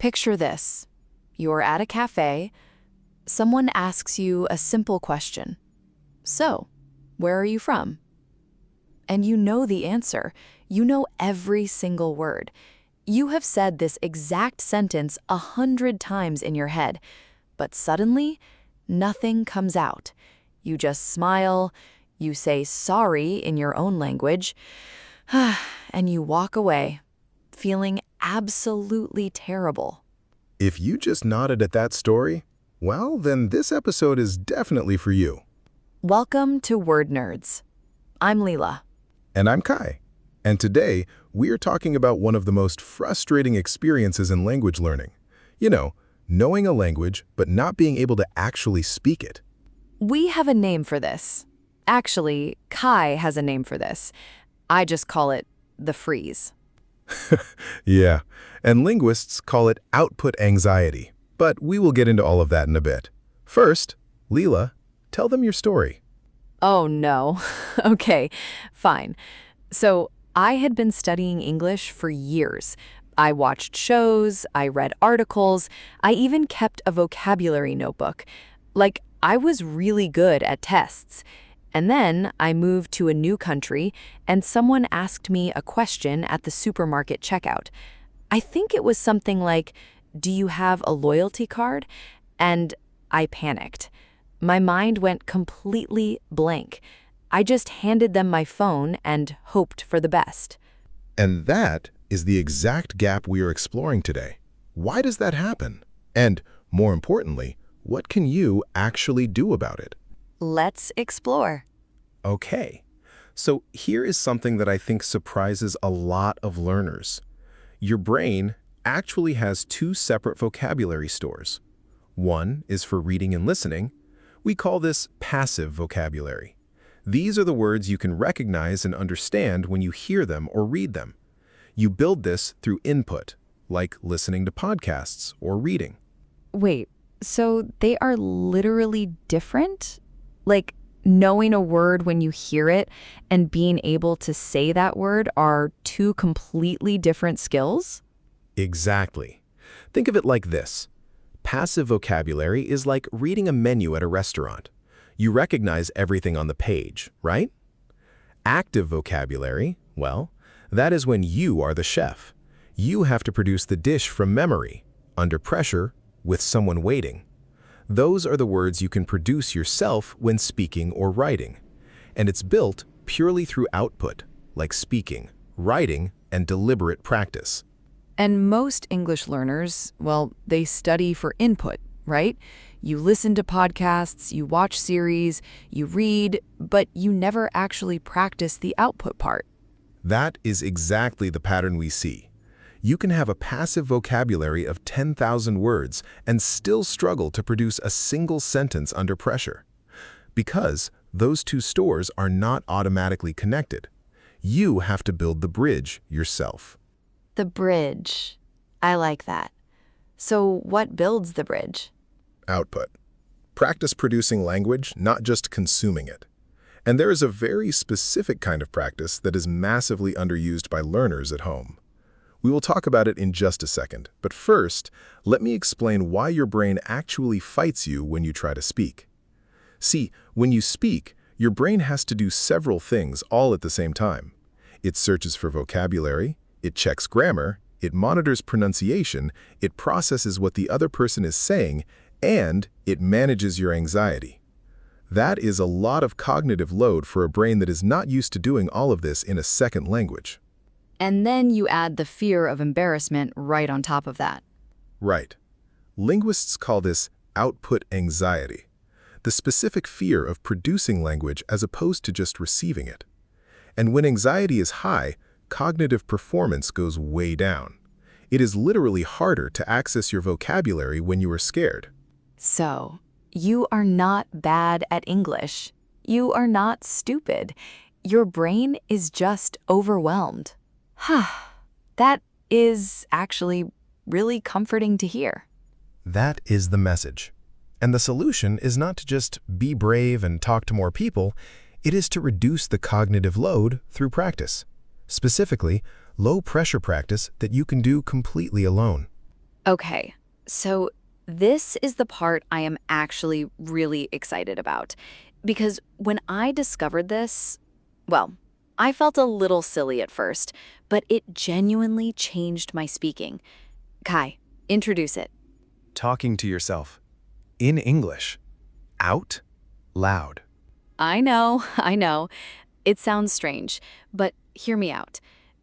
Picture this. You're at a cafe. Someone asks you a simple question. So, where are you from? And you know the answer. You know every single word. You have said this exact sentence 100 times in your head, but suddenly, nothing comes out. You just smile, you say sorry in your own language, and you walk away, feeling absolutely terrible. If you just nodded at that story, well, then this episode is definitely for you. Welcome to Word Nerds. I'm Lila. And I'm Kai. And today, we're talking about one of the most frustrating experiences in language learning. You know, knowing a language, but not being able to actually speak it. We have a name for this. Actually, Kai has a name for this. I just call it the freeze. Yeah, and linguists call it output anxiety. But we will get into all of that in a bit. First, Lila, tell them your story. Oh no. Okay, fine. So, I had been studying English for years. I watched shows, I read articles, I even kept a vocabulary notebook. Like, I was really good at tests. And then I moved to a new country, and someone asked me a question at the supermarket checkout. I think it was something like, "Do you have a loyalty card?" And I panicked. My mind went completely blank. I just handed them my phone and hoped for the best. And that is the exact gap we are exploring today. Why does that happen? And, more importantly, what can you actually do about it? Let's explore. Okay, so here is something that I think surprises a lot of learners. Your brain actually has two separate vocabulary stores. One is for reading and listening. We call this passive vocabulary. These are the words you can recognize and understand when you hear them or read them. You build this through input, like listening to podcasts or reading. Wait, so they are literally different? Like, knowing a word when you hear it and being able to say that word are two completely different skills? Exactly. Think of it like this. Passive vocabulary is like reading a menu at a restaurant. You recognize everything on the page, right? Active vocabulary, well, that is when you are the chef. You have to produce the dish from memory, under pressure, with someone waiting. Those are the words you can produce yourself when speaking or writing. And it's built purely through output, like speaking, writing, and deliberate practice. And most English learners, well, they study for input, right? You listen to podcasts, you watch series, you read, but you never actually practice the output part. That is exactly the pattern we see. You can have a passive vocabulary of 10,000 words and still struggle to produce a single sentence under pressure. Because those two stores are not automatically connected. You have to build the bridge yourself. The bridge. I like that. So what builds the bridge? Output. Practice producing language, not just consuming it. And there is a very specific kind of practice that is massively underused by learners at home. We will talk about it in just a second, but first, let me explain why your brain actually fights you when you try to speak. See, when you speak, your brain has to do several things all at the same time. It searches for vocabulary, it checks grammar, it monitors pronunciation, it processes what the other person is saying, and it manages your anxiety. That is a lot of cognitive load for a brain that is not used to doing all of this in a second language. And then you add the fear of embarrassment right on top of that. Right. Linguists call this output anxiety, the specific fear of producing language as opposed to just receiving it. And when anxiety is high, cognitive performance goes way down. It is literally harder to access your vocabulary when you are scared. So, you are not bad at English. You are not stupid. Your brain is just overwhelmed. That is actually really comforting to hear. That is the message. And the solution is not to just be brave and talk to more people, it is to reduce the cognitive load through practice. Specifically, low-pressure practice that you can do completely alone. Okay, so this is the part I am actually really excited about. Because when I discovered this, well, I felt a little silly at first, but it genuinely changed my speaking. Kai, introduce it. Talking to yourself. In English. Out loud. I know, I know. It sounds strange, but hear me out.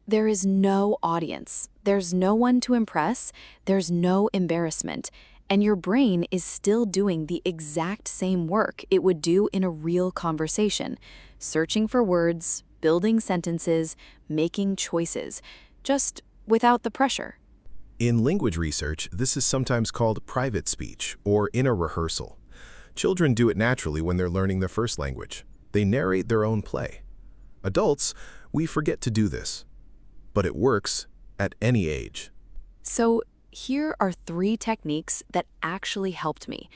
There is no audience. There's no one to impress. There's no embarrassment. And your brain is still doing the exact same work it would do in a real conversation, searching for words, building sentences, making choices, just without the pressure. In language research, this is sometimes called private speech or inner rehearsal. Children do it naturally when they're learning their first language. They narrate their own play. Adults, we forget to do this. But it works at any age. So here are 3 techniques that actually helped me.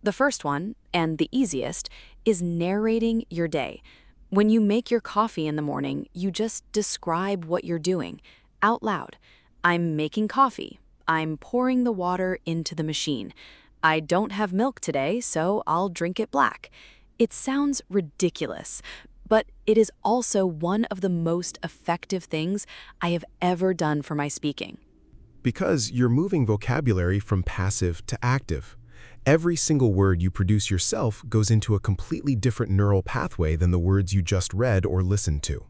The first one, and the easiest, is narrating your day. When you make your coffee in the morning, you just describe what you're doing out loud. I'm making coffee. I'm pouring the water into the machine. I don't have milk today, so I'll drink it black. It sounds ridiculous, but it is also one of the most effective things I have ever done for my speaking. Because you're moving vocabulary from passive to active. Every single word you produce yourself goes into a completely different neural pathway than the words you just read or listened to.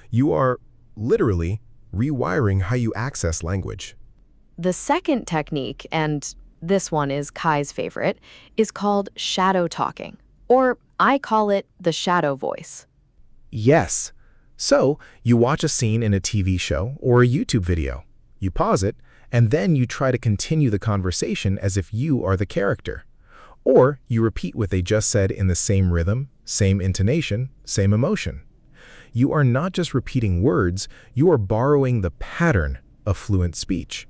You are, literally, rewiring how you access language. The second technique, and this one is Kai's favorite, is called shadow talking, or I call it the shadow voice. Yes. So, you watch a scene in a TV show or a YouTube video. You pause it, and then you try to continue the conversation as if you are the character. Or you repeat what they just said in the same rhythm, same intonation, same emotion. You are not just repeating words, you are borrowing the pattern of fluent speech.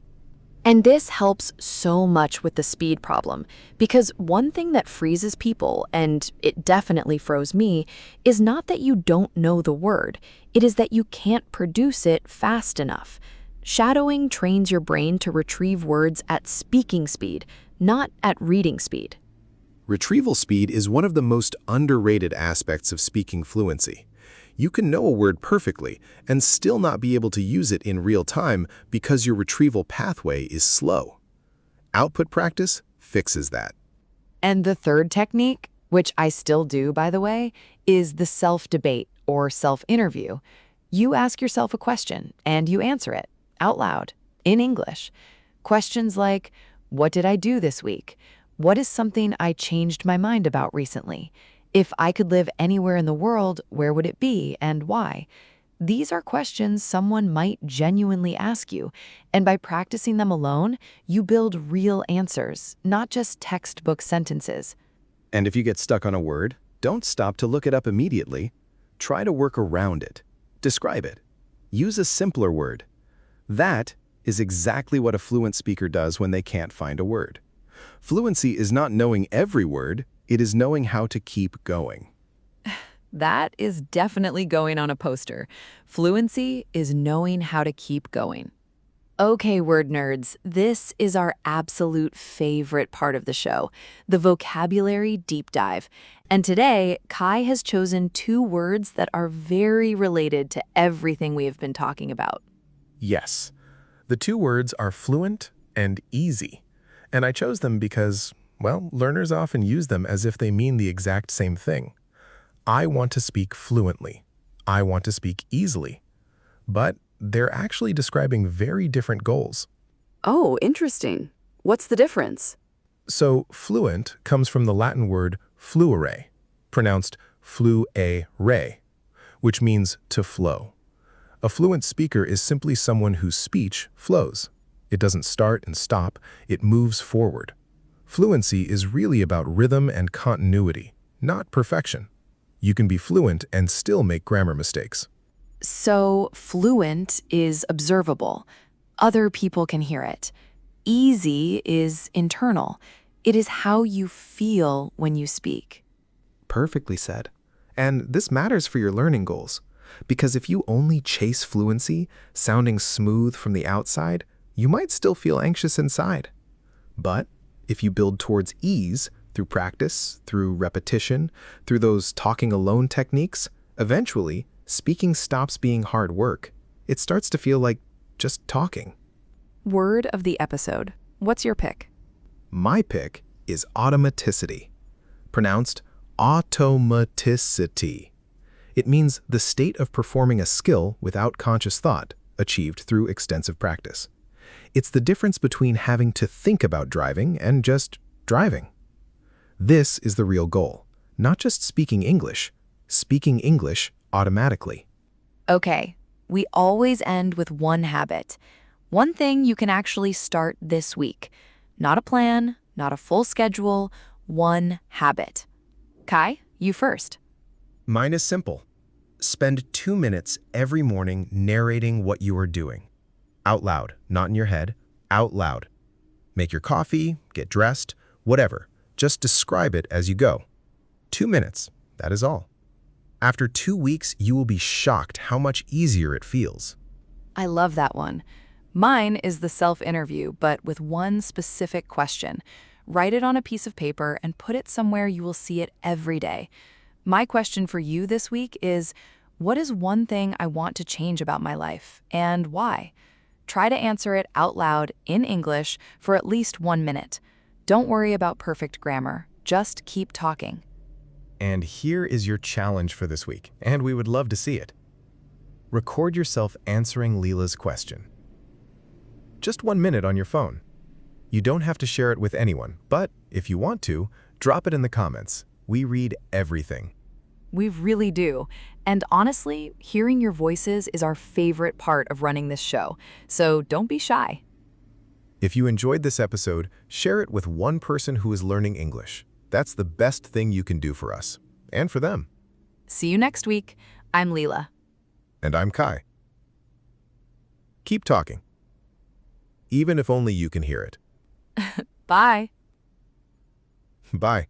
And this helps so much with the speed problem, because one thing that freezes people, and it definitely froze me, is not that you don't know the word, it is that you can't produce it fast enough. Shadowing trains your brain to retrieve words at speaking speed, not at reading speed. Retrieval speed is one of the most underrated aspects of speaking fluency. You can know a word perfectly and still not be able to use it in real time because your retrieval pathway is slow. Output practice fixes that. And the third technique, which I still do, by the way, is the self-debate or self-interview. You ask yourself a question and you answer it out loud in English. Questions like, what did I do this week? What is something I changed my mind about recently? If I could live anywhere in the world, where would it be and why? These are questions someone might genuinely ask you, and by practicing them alone, you build real answers, not just textbook sentences. And if you get stuck on a word, don't stop to look it up immediately. Try to work around it. Describe it. Use a simpler word. That is exactly what a fluent speaker does when they can't find a word. Fluency is not knowing every word, it is knowing how to keep going. That is definitely going on a poster. Fluency is knowing how to keep going. Okay, word nerds, this is our absolute favorite part of the show, the vocabulary deep dive. And today, Kai has chosen 2 words that are very related to everything we have been talking about. Yes. The 2 words are fluent and easy. And I chose them because, well, learners often use them as if they mean the exact same thing. I want to speak fluently. I want to speak easily. But they're actually describing very different goals. Oh, interesting. What's the difference? So, fluent comes from the Latin word fluere, pronounced fluere, which means to flow. A fluent speaker is simply someone whose speech flows. It doesn't start and stop, it moves forward. Fluency is really about rhythm and continuity, not perfection. You can be fluent and still make grammar mistakes. So, fluent is observable. Other people can hear it. Easy is internal. It is how you feel when you speak. Perfectly said. And this matters for your learning goals. Because if you only chase fluency, sounding smooth from the outside, you might still feel anxious inside. But if you build towards ease through practice, through repetition, through those talking alone techniques, eventually, speaking stops being hard work. It starts to feel like just talking. Word of the episode. What's your pick? My pick is automaticity, pronounced automaticity. It means the state of performing a skill without conscious thought, achieved through extensive practice. It's the difference between having to think about driving and just driving. This is the real goal, not just speaking English automatically. Okay, we always end with one habit. One thing you can actually start this week. Not a plan, not a full schedule, one habit. Kai, you first. Mine is simple. Spend 2 minutes every morning narrating what you are doing. Out loud, not in your head, out loud. Make your coffee, get dressed, whatever. Just describe it as you go. 2 minutes, that is all. After 2 weeks, you will be shocked how much easier it feels. I love that one. Mine is the self-interview, but with one specific question. Write it on a piece of paper and put it somewhere you will see it every day. My question for you this week is, what is one thing I want to change about my life, and why? Try to answer it out loud in English for at least 1 minute. Don't worry about perfect grammar. Just keep talking. And here is your challenge for this week, and we would love to see it. Record yourself answering Lila's question. Just 1 minute on your phone. You don't have to share it with anyone, but if you want to, drop it in the comments. We read everything. We really do. And honestly, hearing your voices is our favorite part of running this show, so don't be shy. If you enjoyed this episode, share it with one person who is learning English. That's the best thing you can do for us, and for them. See you next week. I'm Lila. And I'm Kai. Keep talking, even if only you can hear it. Bye. Bye.